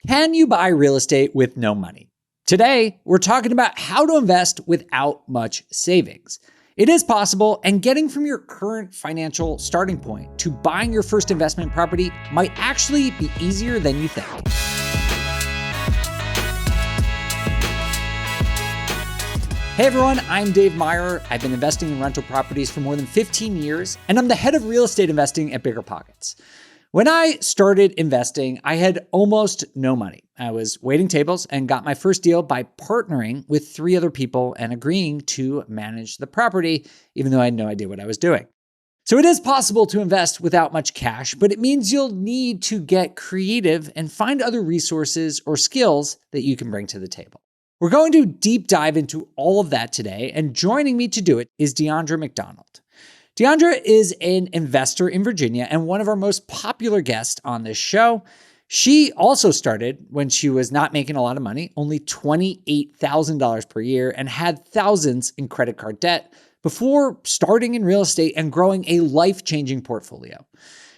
Can you buy real estate with no money? Today, we're talking about how to invest without much savings. It is possible, and getting from your current financial starting point to buying your first investment property might actually be easier than you think. Hey everyone, I'm Dave Meyer. I've been investing in rental properties for more than 15 years, and I'm the head of real estate investing at BiggerPockets. When I started investing, I had almost no money. I was waiting tables and got my first deal by partnering with 3 other people and agreeing to manage the property, even though I had no idea what I was doing. So it is possible to invest without much cash, but it means you'll need to get creative and find other resources or skills that you can bring to the table. We're going to deep dive into all of that today, and joining me to do it is Deandra McDonald. Deandra is an investor in Virginia and one of our most popular guests on this show. She also started when she was not making a lot of money, only $28,000 per year, and had thousands in credit card debt before starting in real estate and growing a life-changing portfolio.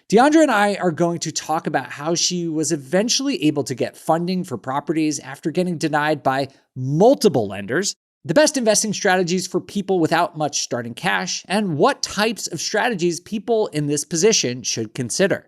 Deandra and I are going to talk about how she was eventually able to get funding for properties after getting denied by multiple lenders, the best investing strategies for people without much starting cash, and what types of strategies people in this position should consider.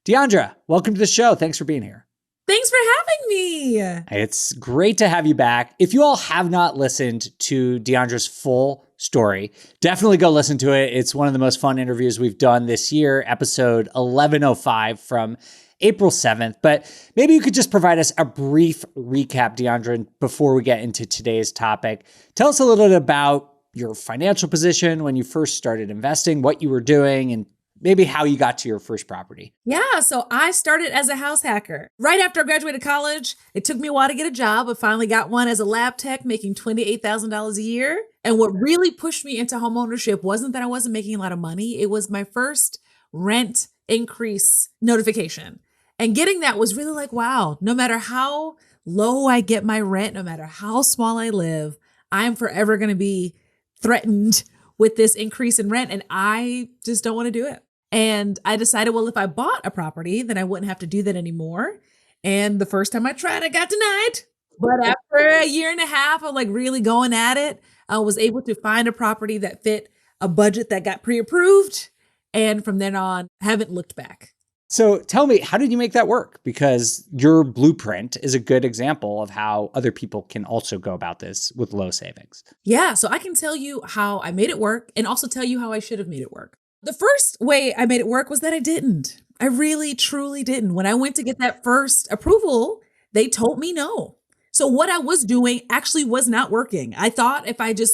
Deandra, welcome to the show. Thanks for being here. Thanks for having me. It's great to have you back. If you all have not listened to Deandra's full story, definitely go listen to it. It's one of the most fun interviews we've done this year, episode 1105 from April 7th, but maybe you could just provide us a brief recap, Deandra, before we get into today's topic. Tell us a little bit about your financial position when you first started investing, what you were doing, and maybe how you got to your first property. Yeah, so I started as a house hacker. Right after I graduated college, it took me a while to get a job, but finally got one as a lab tech, making $28,000 a year. And what really pushed me into homeownership wasn't that I wasn't making a lot of money. It was my first rent increase notification. And getting that was really like, wow, no matter how low I get my rent, no matter how small I live, I'm forever going to be threatened with this increase in rent. And I just don't want to do it. And I decided, well, if I bought a property, then I wouldn't have to do that anymore. And the first time I tried, I got denied. But after a year and a half of like really going at it, I was able to find a property that fit a budget that got pre-approved. And from then on, haven't looked back. So tell me, how did you make that work? Because your blueprint is a good example of how other people can also go about this with low savings. Yeah, so I can tell you how I made it work and also tell you how I should have made it work. The first way I made it work was that I didn't. I really, truly didn't. When I went to get that first approval, they told me no. So what I was doing actually was not working. I thought if I just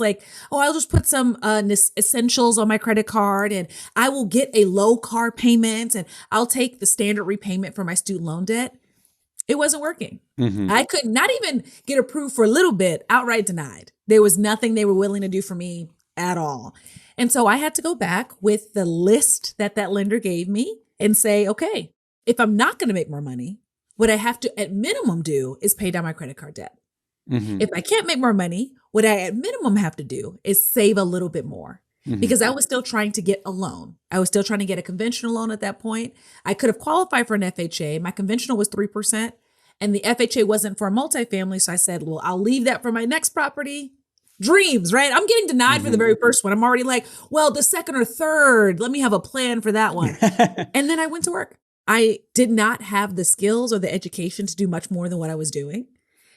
I'll just put some essentials on my credit card and I will get a low car payment and I'll take the standard repayment for my student loan debt. It wasn't working. Mm-hmm. I could not even get approved for a little bit, outright denied. There was nothing they were willing to do for me at all. And so I had to go back with the list that lender gave me and say, okay, if I'm not going to make more money, what I have to at minimum do is pay down my credit card debt. Mm-hmm. If I can't make more money, what I at minimum have to do is save a little bit more because I was still trying to get a loan. I was still trying to get a conventional loan at that point. I could have qualified for an FHA. My conventional was 3% and the FHA wasn't for a multifamily. So I said, well, I'll leave that for my next property. Dreams, right? I'm getting denied for the very first one. I'm already like, well, the second or third, let me have a plan for that one. And then I went to work. I did not have the skills or the education to do much more than what I was doing.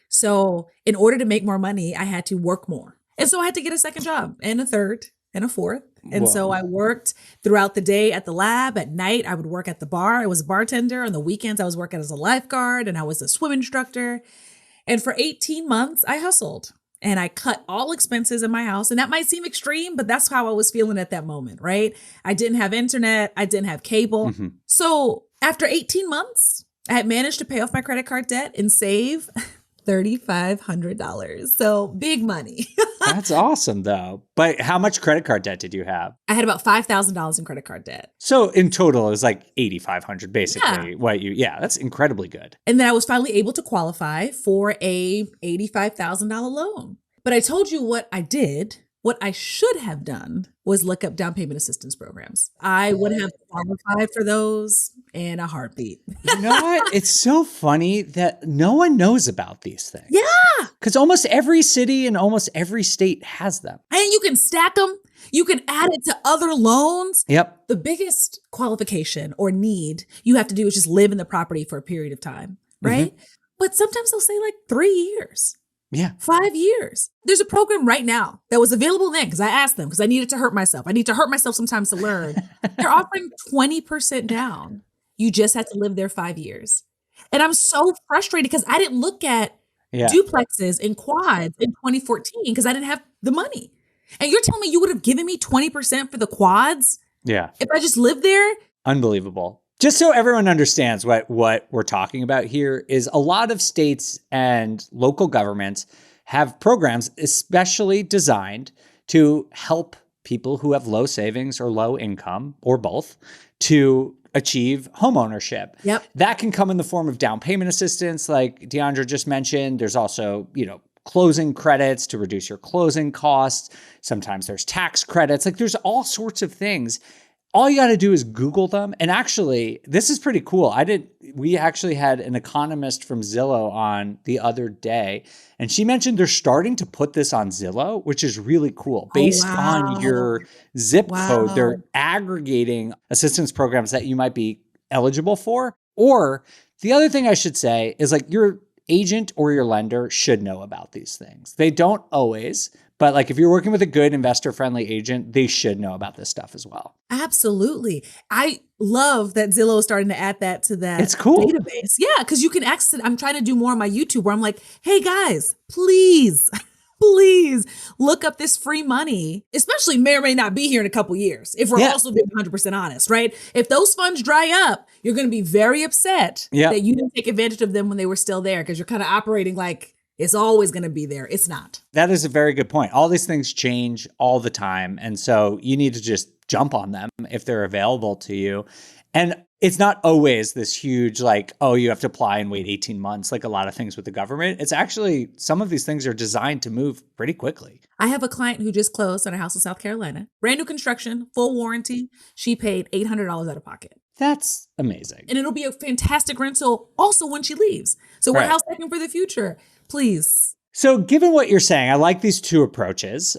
So in order to make more money, I had to work more. And so I had to get a second job and a third and a fourth. And so I worked throughout the day at the lab. At night, I would work at the bar. I was a bartender. On the weekends, I was working as a lifeguard and I was a swim instructor. And for 18 months, I hustled and I cut all expenses in my house. And that might seem extreme, but that's how I was feeling at that moment, right? I didn't have internet. I didn't have cable. Mm-hmm. So after 18 months, I had managed to pay off my credit card debt and save $3,500. So big money. That's awesome though. But how much credit card debt did you have? I had about $5,000 in credit card debt. So in total, it was like $8,500 basically. Yeah. That's incredibly good. And then I was finally able to qualify for a $85,000 loan. But I told you what I did What I should have done was look up down payment assistance programs. I would have qualified for those in a heartbeat. You know what? It's so funny that no one knows about these things. Yeah. Because almost every city and almost every state has them. And you can stack them. You can add it to other loans. Yep. The biggest qualification or need you have to do is just live in the property for a period of time, right? But sometimes they'll say like 3 years. Yeah. 5 years. There's a program right now that was available then because I asked them because I needed to hurt myself. I need to hurt myself sometimes to learn. They're offering 20% down. You just have to live there 5 years. And I'm so frustrated because I didn't look at duplexes and quads in 2014 because I didn't have the money. And you're telling me you would have given me 20% for the quads? Yeah. If I just lived there? Unbelievable. Just so everyone understands what we're talking about here is a lot of states and local governments have programs especially designed to help people who have low savings or low income or both to achieve homeownership. Yep. That can come in the form of down payment assistance, like Deandra just mentioned. There's also, closing credits to reduce your closing costs. Sometimes there's tax credits. Like there's all sorts of things. All you got to do is Google them. And actually, this is pretty cool. We actually had an economist from Zillow on the other day, and she mentioned they're starting to put this on Zillow, which is really cool. Based on your zip code, they're aggregating assistance programs that you might be eligible for. Or the other thing I should say is like your agent or your lender should know about these things. They don't always, but like if you're working with a good investor-friendly agent, they should know about this stuff as well. Absolutely. I love that Zillow is starting to add that to that It's cool. database. Yeah, because you can access it. I'm trying to do more on my YouTube where I'm like, hey guys, please look up this free money, especially may or may not be here in a couple years. If we're also being 100% honest, right? If those funds dry up, you're going to be very upset that you didn't take advantage of them when they were still there because you're kind of operating like it's always going to be there. It's not. That is a very good point. All these things change all the time. And so you need to just jump on them if they're available to you. And it's not always this huge, like, oh, you have to apply and wait 18 months, like a lot of things with the government. It's actually, some of these things are designed to move pretty quickly. I have a client who just closed on a house in South Carolina. Brand new construction, full warranty. She paid $800 out of pocket. That's amazing. And it'll be a fantastic rental also when she leaves. So we're house hacking for the future. Please. So given what you're saying, I like these two approaches.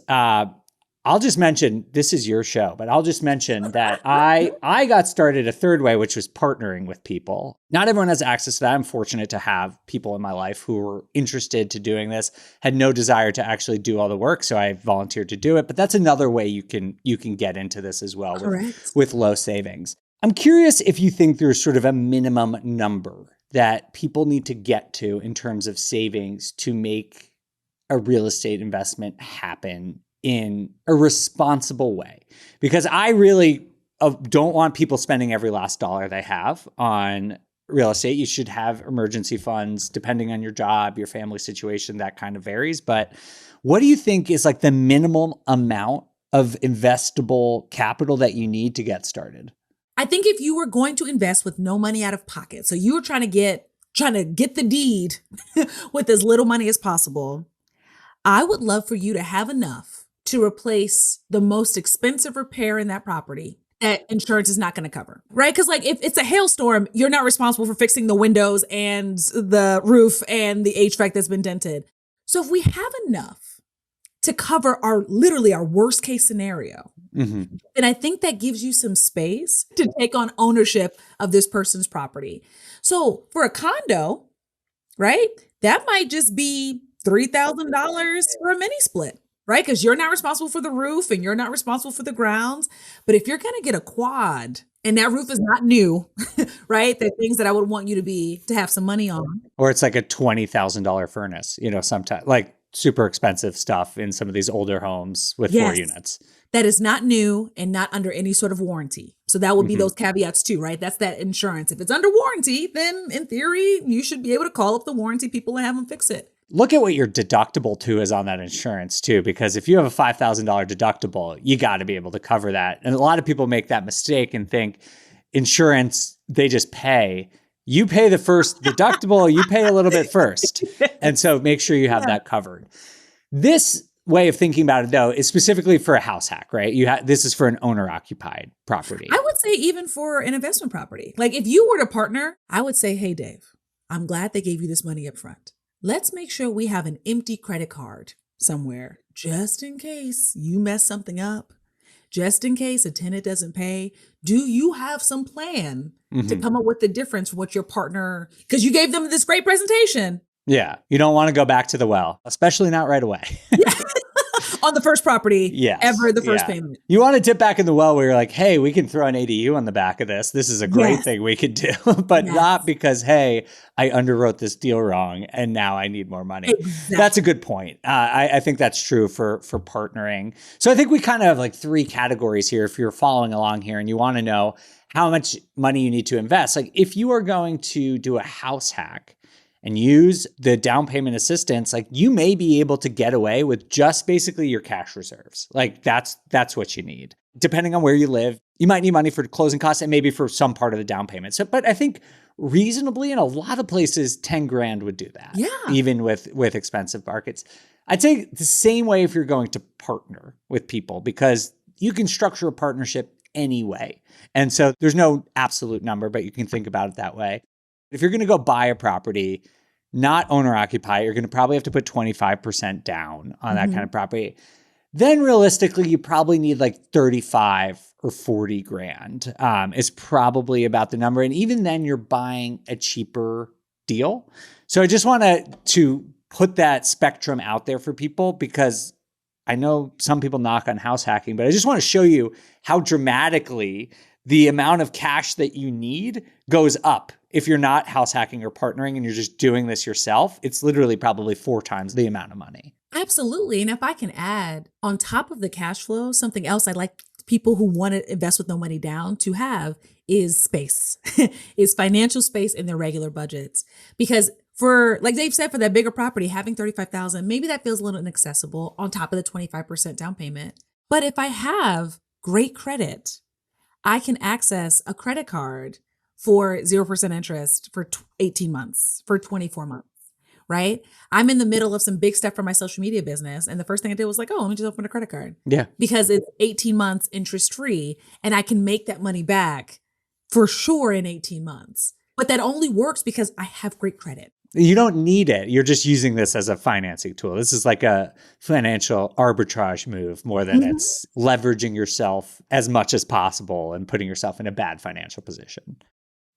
I'll just mention, this is your show, but I'll just mention that I got started a third way, which was partnering with people. Not everyone has access to that. I'm fortunate to have people in my life who were interested to doing this, had no desire to actually do all the work. So I volunteered to do it. But that's another way you can get into this as well with low savings. I'm curious if you think there's sort of a minimum number that people need to get to in terms of savings to make a real estate investment happen in a responsible way. Because I really don't want people spending every last dollar they have on real estate. You should have emergency funds depending on your job, your family situation, that kind of varies. But what do you think is like the minimum amount of investable capital that you need to get started? I think if you were going to invest with no money out of pocket, so you were trying to get the deed with as little money as possible, I would love for you to have enough to replace the most expensive repair in that property that insurance is not going to cover, right? Because like if it's a hailstorm, you're not responsible for fixing the windows and the roof and the HVAC that's been dented. So if we have enough to cover our worst case scenario, then I think that gives you some space to take on ownership of this person's property. So for a condo, right, that might just be $3,000 for a mini split. Right? Because you're not responsible for the roof and you're not responsible for the grounds. But if you're going to get a quad and that roof is not new, right? The things that I would want you to have some money on. Or it's like a $20,000 furnace, sometimes like super expensive stuff in some of these older homes with 4 units. That is not new and not under any sort of warranty. So that would be those caveats too, right? That's that insurance. If it's under warranty, then in theory, you should be able to call up the warranty people and have them fix it. Look at what your deductible too is on that insurance too, because if you have a $5,000 deductible, you got to be able to cover that. And a lot of people make that mistake and think insurance, they just pay. You pay the first deductible, you pay a little bit first. And so make sure you have that covered. This way of thinking about it, though, is specifically for a house hack, right? This is for an owner-occupied property. I would say even for an investment property. Like if you were to partner, I would say, hey, Dave, I'm glad they gave you this money up front. Let's make sure we have an empty credit card somewhere just in case you mess something up, just in case a tenant doesn't pay. Do you have some plan to come up with the difference for what your partner, because you gave them this great presentation. Yeah. You don't want to go back to the well, especially not right away. On the first property ever, the first Yeah. payment. You want to dip back in the well where you're like, hey, we can throw an ADU on the back of this. This is a great thing we could do, but not because, hey, I underwrote this deal wrong and now I need more money. Exactly. That's a good point. I think that's true for partnering. So I think we kind of have like three categories here. If you're following along here and you want to know how much money you need to invest, like if you are going to do a house hack and use the down payment assistance, like you may be able to get away with just basically your cash reserves. Like that's what you need. Depending on where you live, you might need money for closing costs and maybe for some part of the down payment. So, but I think reasonably in a lot of places, 10 grand would do that. Yeah. Even with expensive markets. I'd say the same way if you're going to partner with people, because you can structure a partnership anyway. And so there's no absolute number, but you can think about it that way. If you're going to go buy a property, not owner occupied, you're going to probably have to put 25% down on that kind of property. Then realistically, you probably need like 35 or 40 grand is probably about the number. And even then you're buying a cheaper deal. So I just want to put that spectrum out there for people, because I know some people knock on house hacking, but I just want to show you how dramatically the amount of cash that you need goes up. If you're not house hacking or partnering and you're just doing this yourself, it's literally probably 4 times the amount of money. Absolutely. And if I can add on top of the cash flow, something else I'd like people who want to invest with no money down to have is space, is financial space in their regular budgets. Because for, like Dave said, for that bigger property, having $35,000, maybe that feels a little inaccessible on top of the 25% down payment. But if I have great credit, I can access a credit card for 0% interest for 18 months, for 24 months, right? I'm in the middle of some big stuff for my social media business. And the first thing I did was like, oh, let me just open a credit card. Yeah. Because it's 18 months interest free and I can make that money back for sure in 18 months. But that only works because I have great credit. You don't need it. You're just using this as a financing tool. This is like a financial arbitrage move more than it's leveraging yourself as much as possible and putting yourself in a bad financial position.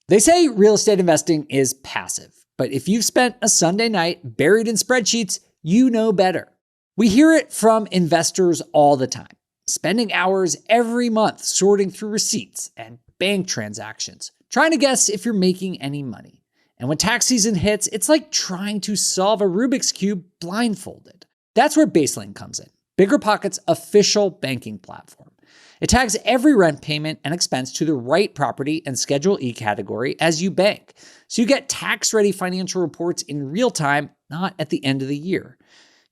They say real estate investing is passive, but if you've spent a Sunday night buried in spreadsheets, you know better. We hear it from investors all the time, spending hours every month sorting through receipts and bank transactions, trying to guess if you're making any money. And when tax season hits, it's like trying to solve a Rubik's Cube blindfolded. That's where Baselane comes in, BiggerPockets' official banking platform. It tags every rent payment and expense to the right property and Schedule E category as you bank. So you get tax-ready financial reports in real time, not at the end of the year.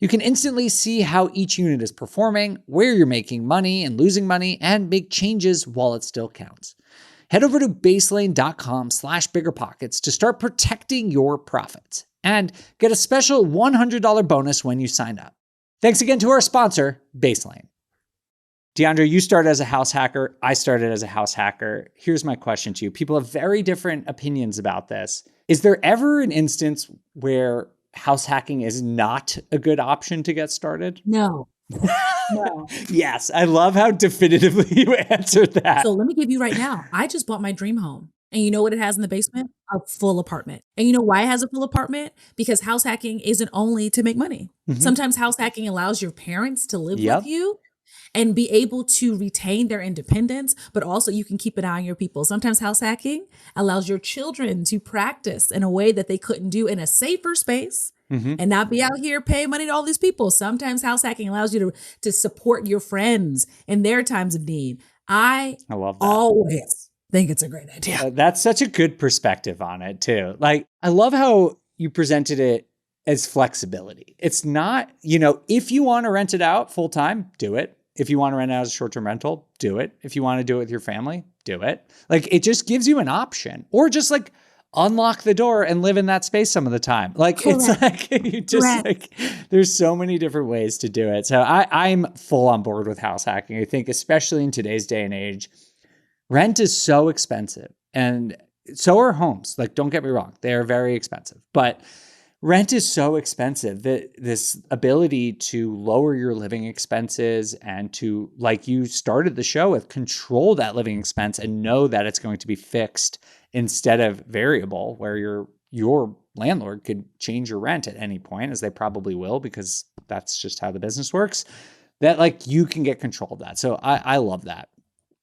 You can instantly see how each unit is performing, where you're making money and losing money, and make changes while it still counts. Head over to baselane.com/biggerpockets to start protecting your profits and get a special $100 bonus when you sign up. Thanks again to our sponsor, Baselane. DeAndre, you started as a house hacker. I started as a house hacker. Here's my question to you. People have very different opinions about this. Is there ever an instance where house hacking is not a good option to get started? No. No. Yes. I love how definitively you answered that. So let me give you right now. I just bought my dream home. And you know what it has in the basement? A full apartment. And you know why it has a full apartment? Because house hacking isn't only to make money. Sometimes house hacking allows your parents to live with you and be able to retain their independence, but also you can keep an eye on your people. Sometimes house hacking allows your children to practice in a way that they couldn't do in a safer space and not be out here paying money to all these people. Sometimes house hacking allows you to support your friends in their times of need. I love that. Always think it's a great idea. That's such a good perspective on it too. Like, I love how you presented it as flexibility. It's not, if you want to rent it out full time, do it. If you want to rent it out as a short-term rental, do it. If you want to do it with your family, do it. Like, it just gives you an option, or just like unlock the door and live in that space some of the time. Like, it's like, you just like, there's so many different ways to do it. So I'm full on board with house hacking. I think, especially in today's day and age, rent is so expensive, and so are homes. Like, don't get me wrong, they are very expensive, but rent is so expensive that this ability to lower your living expenses and to, like you started the show with, control that living expense and know that it's going to be fixed instead of variable, where your landlord could change your rent at any point, as they probably will, because that's just how the business works, that like you can get control of that. So I love that.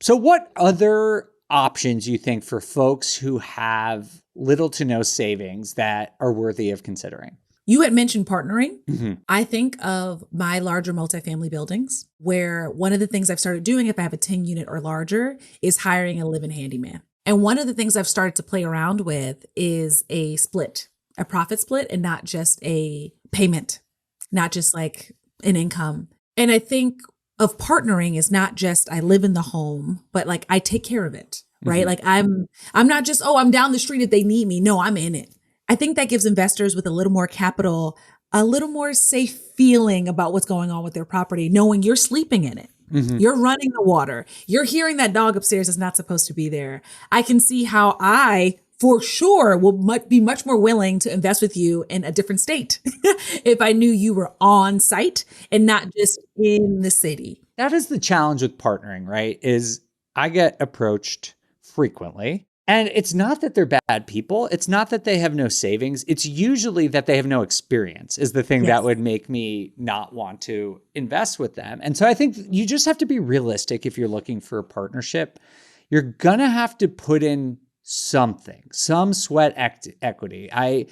So what other options you think for folks who have little to no savings that are worthy of considering? You had mentioned partnering. Mm-hmm. I think of my larger multifamily buildings, where one of the things I've started doing, if I have a 10 unit or larger, is hiring a live-in handyman. And one of the things I've started to play around with is a profit split, and not just a payment, not just like an income. And I think of partnering is not just I live in the home, but like I take care of it, right? Mm-hmm. Like I'm not just, I'm down the street if they need me. No, I'm in it. I think that gives investors with a little more capital a little more safe feeling about what's going on with their property, knowing you're sleeping in it. Mm-hmm. You're running the water. You're hearing that dog upstairs is not supposed to be there. I can see how I, for sure, will be much more willing to invest with you in a different state if I knew you were on site and not just in the city. That is the challenge with partnering, right? Is I get approached frequently. And it's not that they're bad people. It's not that they have no savings. It's usually that they have no experience is the thing that would make me not want to invest with them. And so I think you just have to be realistic if you're looking for a partnership. You're going to have to put in something, some sweat equity. I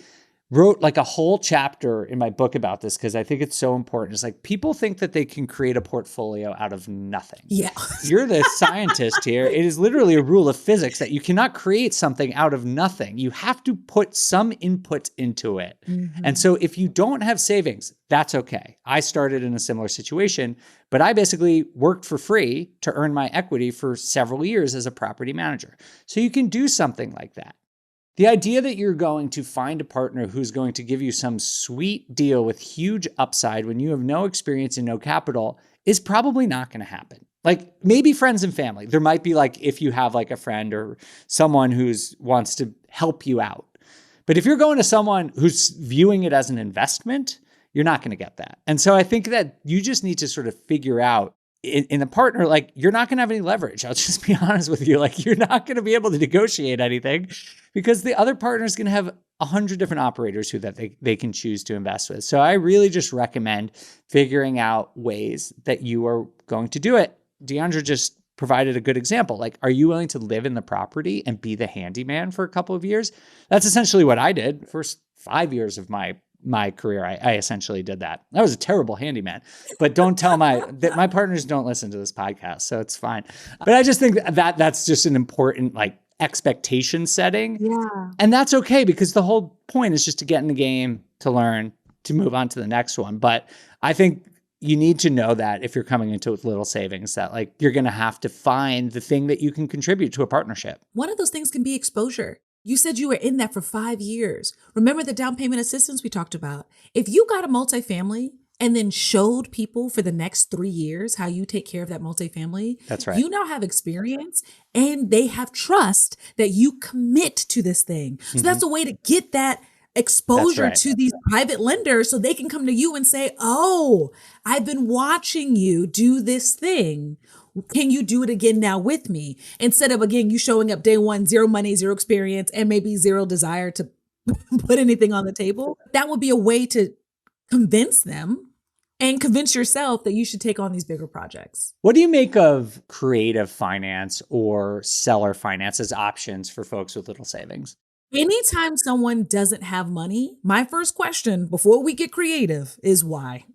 wrote like a whole chapter in my book about this because I think it's so important. It's like people think that they can create a portfolio out of nothing. Yeah. You're the scientist here. It is literally a rule of physics that you cannot create something out of nothing. You have to put some input into it. Mm-hmm. And so if you don't have savings, that's okay. I started in a similar situation, but I basically worked for free to earn my equity for several years as a property manager. So you can do something like that. The idea that you're going to find a partner who's going to give you some sweet deal with huge upside when you have no experience and no capital is probably not going to happen. Like maybe friends and family. There might be like if you have like a friend or someone who's wants to help you out. But if you're going to someone who's viewing it as an investment, you're not going to get that. And so I think that you just need to sort of figure out in a partner, like you're not going to have any leverage. I'll just be honest with you. Like you're not going to be able to negotiate anything because the other partner is going to have 100 different operators who that they can choose to invest with. So I really just recommend figuring out ways that you are going to do it. Deandra just provided a good example. Like, are you willing to live in the property and be the handyman for a couple of years? That's essentially what I did. First 5 years of my career, I essentially did that. I was a terrible handyman, but don't tell my partners don't listen to this podcast, so it's fine. But I just think that's just an important like expectation setting. Yeah. And that's okay because the whole point is just to get in the game, to learn, to move on to the next one. But I think you need to know that if you're coming into it with little savings, that like you're going to have to find the thing that you can contribute to a partnership. One of those things can be exposure. You said you were in that for 5 years. Remember the down payment assistance we talked about? If you got a multifamily and then showed people for the next 3 years how you take care of that multifamily, that's right. You now have experience and they have trust that you commit to this thing. So mm-hmm. That's a way to get that exposure to these private lenders so they can come to you and say, oh, I've been watching you do this thing. Can you do it again now with me? Instead of, again, you showing up day one, zero money, zero experience, and maybe zero desire to put anything on the table. That would be a way to convince them and convince yourself that you should take on these bigger projects. What do you make of creative finance or seller finance as options for folks with little savings? Anytime someone doesn't have money, my first question before we get creative is why?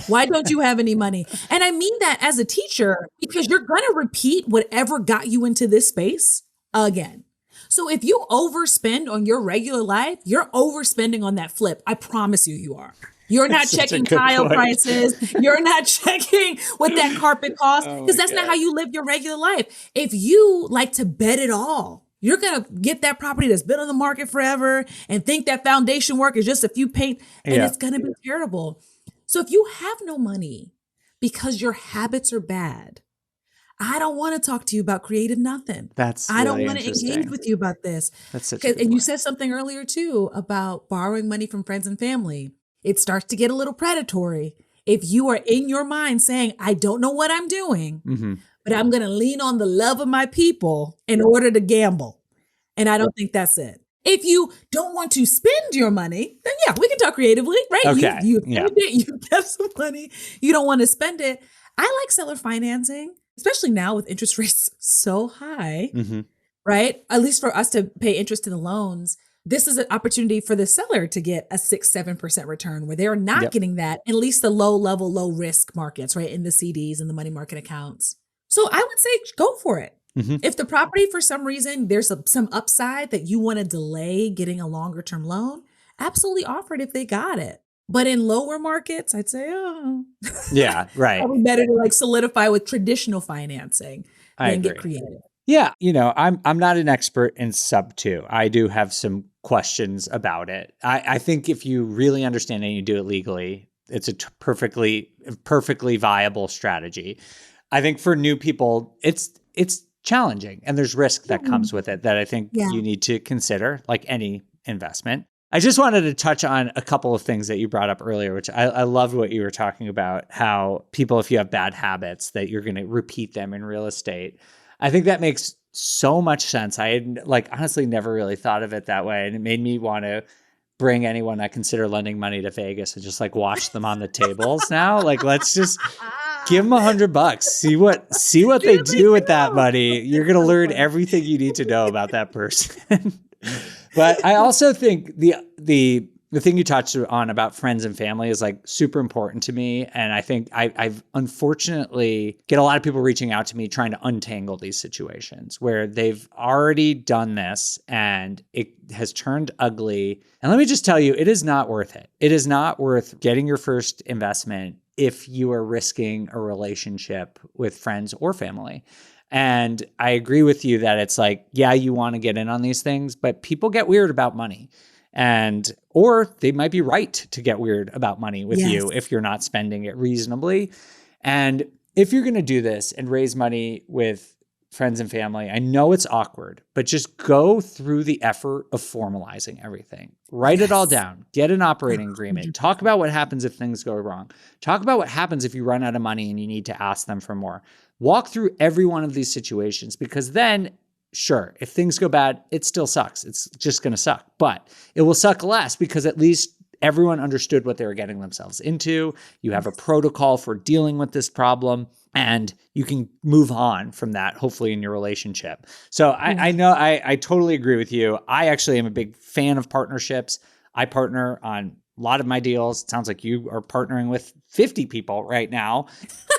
Why don't you have any money? And I mean that as a teacher, because you're going to repeat whatever got you into this space again. So if you overspend on your regular life, you're overspending on that flip. I promise you are. You're not checking tile prices. You're not checking what that carpet costs because that's not how you live your regular life. If you like to bet it all You're going to get that property that's been on the market forever and think that foundation work is just a few paint, and Yeah. it's going to be terrible. So if you have no money because your habits are bad, I don't want to talk to you about creative nothing. That's I don't really want to engage interesting. with you about this. That's such a good And you point. said something earlier too about borrowing money from friends and family. It starts to get a little predatory if you are in your mind saying, I don't know what I'm doing, Mhm. but I'm going to lean on the love of my people in order to gamble. And I don't think that's it. If you don't want to spend your money, then yeah, we can talk creatively, right? Okay. You Yeah. saved it, you kept some money, you don't want to spend it. I like seller financing, especially now with interest rates so high, Mhm. right? At least for us to pay interest to the loans. This is an opportunity for the seller to get a 6-7% return where they're not Yep. getting that, at least the low level, low risk markets, right? In the CDs and the money market accounts. So I would say go for it. Mhm. If the property, for some reason, there's some upside that you want to delay getting a longer term loan, absolutely offer it if they got it. But in lower markets, I'd say, oh, Yeah, right. probably better to like solidify with traditional financing I than get agree. creative. Yeah, I'm not an expert in sub 2. I do have some questions about it. I think if you really understand it and you do it legally, it's a perfectly viable strategy. I think for new people, it's challenging and there's risk that comes with it that I think Yeah. you need to consider, like any investment. I just wanted to touch on a couple of things that you brought up earlier, which I loved what you were talking about, how people, if you have bad habits, that you're going to repeat them in real estate. I think that makes so much sense. I had honestly never really thought of it that way. And it made me want to bring anyone that consider lending money to Vegas and just watch them on the tables now. Let's just give them $100. See what they do with that money. You're going to learn everything you need to know about that person. But I also think the thing you touched on about friends and family is super important to me. And I think I've unfortunately get a lot of people reaching out to me trying to untangle these situations where they've already done this and it has turned ugly. And let me just tell you, it is not worth it. It is not worth getting your first investment if you are risking a relationship with friends or family. And I agree with you that it's yeah, you want to get in on these things, but people get weird about money. Or they might be right to get weird about money with you if you're not spending it reasonably. And if you're going to do this and raise money with friends and family, I know it's awkward, but just go through the effort of formalizing everything. Write it all down. Get an operating agreement. Talk about what happens if things go wrong. Talk about what happens if you run out of money and you need to ask them for more. Walk through every one of these situations, because then, sure, if things go bad, it still sucks. It's just going to suck, but it will suck less because at least everyone understood what they were getting themselves into. You have a protocol for dealing with this problem, and you can move on from that, hopefully, in your relationship. So I know I totally agree with you. I actually am a big fan of partnerships. I partner on a lot of my deals. It sounds like you are partnering with 50 people right now.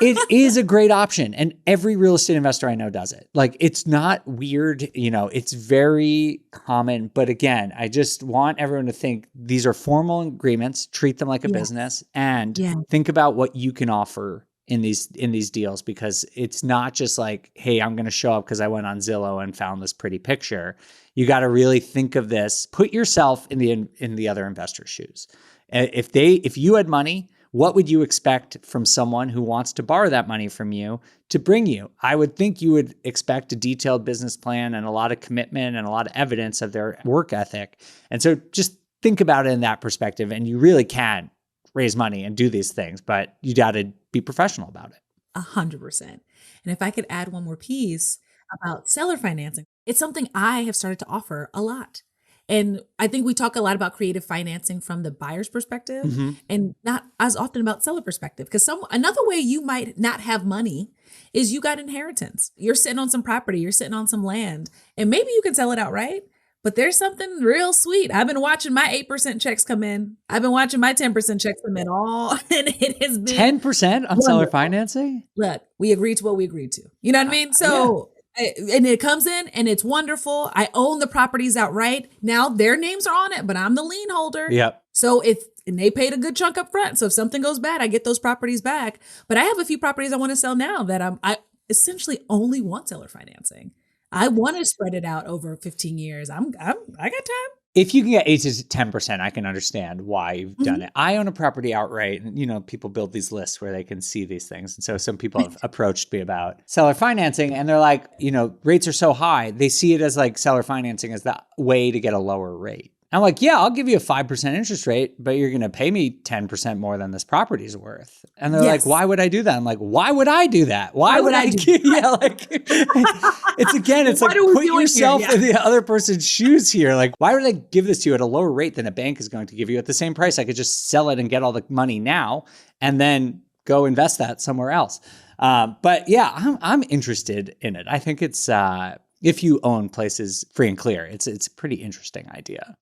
It is a great option. And every real estate investor I know does it. It's not weird. It's very common. But again, I just want everyone to think these are formal agreements, treat them like a business, and think about what you can offer in these deals, because it's not just hey, I'm going to show up because I went on Zillow and found this pretty picture. You got to really think of this, put yourself in the other investor's shoes. If you had money, what would you expect from someone who wants to borrow that money from you to bring you? I would think you would expect a detailed business plan and a lot of commitment and a lot of evidence of their work ethic. And so just think about it in that perspective, and you really can raise money and do these things, but you got to be professional about it. 100%. And if I could add one more piece about seller financing, it's something I have started to offer a lot. And I think we talk a lot about creative financing from the buyer's perspective and not as often about seller perspective. Because another way you might not have money is you got inheritance. You're sitting on some property, you're sitting on some land, and maybe you can sell it outright. But there's something real sweet. I've been watching my 8% checks come in. I've been watching my 10% checks come in all, and it has been 10% on seller financing? Look, we agreed to what we agreed to. You know what I mean? So, and it comes in and it's wonderful. I own the properties outright. Now their names are on it, but I'm the lien holder. Yep. So and they paid a good chunk up front. So if something goes bad, I get those properties back. But I have a few properties I want to sell now that I essentially only want seller financing. I want to spread it out over 15 years. I got time. If you can get 8 to 10%, I can understand why you've done Mhm. it. I own a property outright, and people build these lists where they can see these things. And so some people have approached me about seller financing, and they're like, rates are so high. They see it as like seller financing as the way to get a lower rate. I'm like, yeah, I'll give you a 5% interest rate, but you're going to pay me 10% more than this property's worth. And they're like, Yes. why would I do that? I'm like, why would I do that? Why would I do that? Yeah, like it's What like are we put doing here? yourself Yeah. in the other person's shoes here. Like, why would I give this to you at a lower rate than a bank is going to give you at the same price? I could just sell it and get all the money now and then go invest that somewhere else. But yeah, I'm interested in it. I think it's, if you own places free and clear, it's a pretty interesting idea.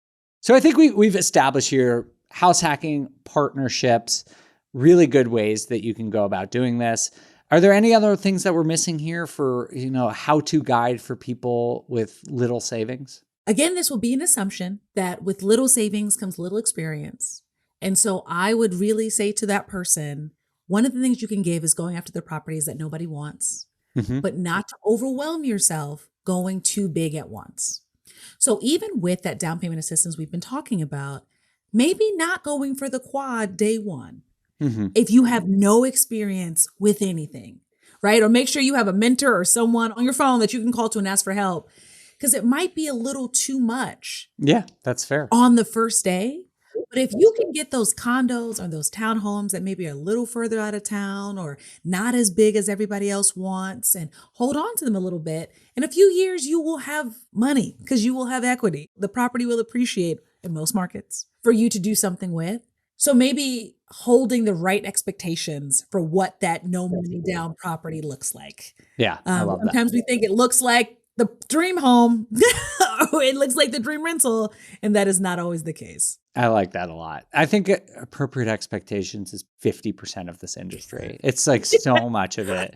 So I think we've established here house hacking, partnerships, really good ways that you can go about doing this. Are there any other things that we're missing here for, a how-to guide for people with little savings? Again, this will be an assumption that with little savings comes little experience. And so I would really say to that person, one of the things you can give is going after the properties that nobody wants, but not to overwhelm yourself going too big at once. So even with that down payment assistance we've been talking about, maybe not going for the quad day one. If you have no experience with anything, right? Or make sure you have a mentor or someone on your phone that you can call to and ask for help, because it might be a little too much. Yeah, that's fair. On the first day. But if you can get those condos or those townhomes that maybe are a little further out of town or not as big as everybody else wants and hold on to them a little bit, in a few years, you will have money because you will have equity. The property will appreciate in most markets for you to do something with. So maybe holding the right expectations for what that no money down property looks like. Yeah, I love that. Sometimes we think it looks like the dream home, or it looks like the dream rental, and that is not always the case. I like that a lot. I think appropriate expectations is 50% of this industry. It's like so much of it.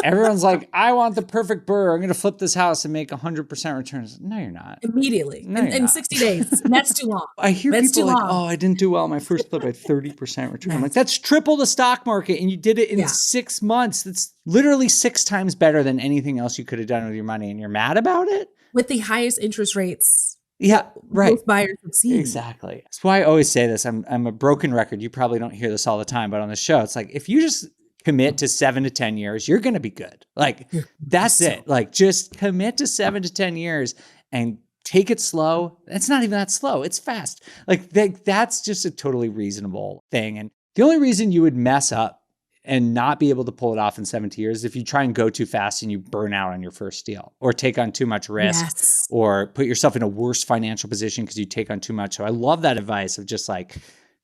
Everyone's like, I want the perfect BRRRR. I'm going to flip this house and make 100% returns. No, you're not. Immediately. No, in you're not. 60 days. That's too long. I hear That's people too like, long. oh, I didn't do well on my first flip. I had 30% return. I'm like, that's triple the stock market and you did it in Yeah. 6 months. That's literally 6 times better than anything else you could have done with your money, and you're mad about it? With the highest interest rates Yeah, right. most buyers have seen. Exactly. That's why I always say this. I'm a broken record. You probably don't hear this all the time, but on the show, it's like, if you just commit to 7 to 10 years, you're going to be good. Like, that's it. Like, just commit to 7 to 10 years and take it slow. It's not even that slow. It's fast. Like, that's just a totally reasonable thing. And the only reason you would mess up and not be able to pull it off in 70 years if you try and go too fast and you burn out on your first deal or take on too much risk. Yes. Or put yourself in a worse financial position because you take on too much. So I love that advice of just like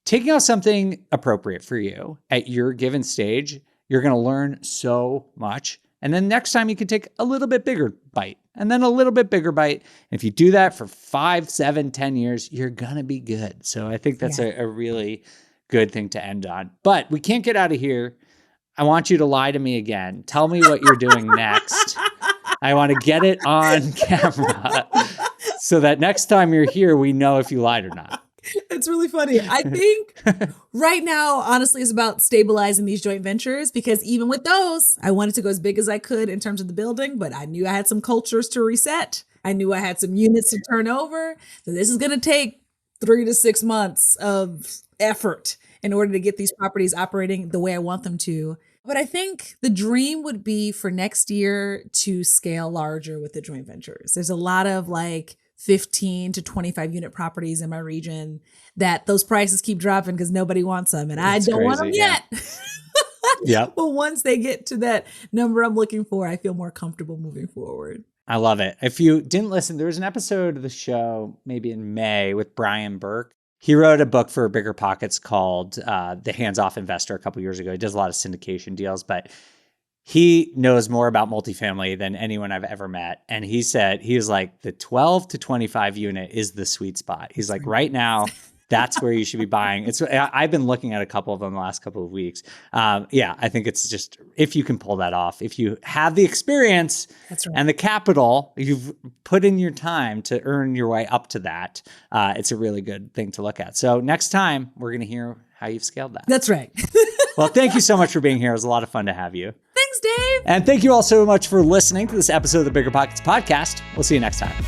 taking out something appropriate for you at your given stage. You're going to learn so much. And then next time you can take a little bit bigger bite and then a little bit bigger bite. And if you do that for 5, 7, 10 years, you're going to be good. So I think that's a really good thing to end on. But we can't get out of here. I want you to lie to me again. Tell me what you're doing next. I want to get it on camera so that next time you're here, we know if you lied or not. It's really funny. I think right now, honestly, is about stabilizing these joint ventures, because even with those, I wanted to go as big as I could in terms of the building, but I knew I had some cultures to reset. I knew I had some units to turn over. So this is going to take 3 to 6 months of effort in order to get these properties operating the way I want them to. But I think the dream would be for next year to scale larger with the joint ventures. There's a lot of like 15 to 25 unit properties in my region that those prices keep dropping because nobody wants them. And It's I don't want them crazy, yet. Yep. But once they get to that number I'm looking for, I feel more comfortable moving forward. I love it. If you didn't listen, there was an episode of the show maybe in May with Brian Burke. He wrote a book for Bigger Pockets called The Hands-Off Investor a couple years ago. He does a lot of syndication deals, but he knows more about multifamily than anyone I've ever met. And he said, he was like, the 12 to 25 unit is the sweet spot. He's like, right now, that's where you should be buying. I've been looking at a couple of them the last couple of weeks. I think it's just, if you can pull that off, if you have the experience That's right. and the capital, you've put in your time to earn your way up to that. It's a really good thing to look at. So next time we're going to hear how you've scaled that. That's right. Well, thank you so much for being here. It was a lot of fun to have you. Thanks, Dave. And thank you all so much for listening to this episode of the Bigger Pockets podcast. We'll see you next time.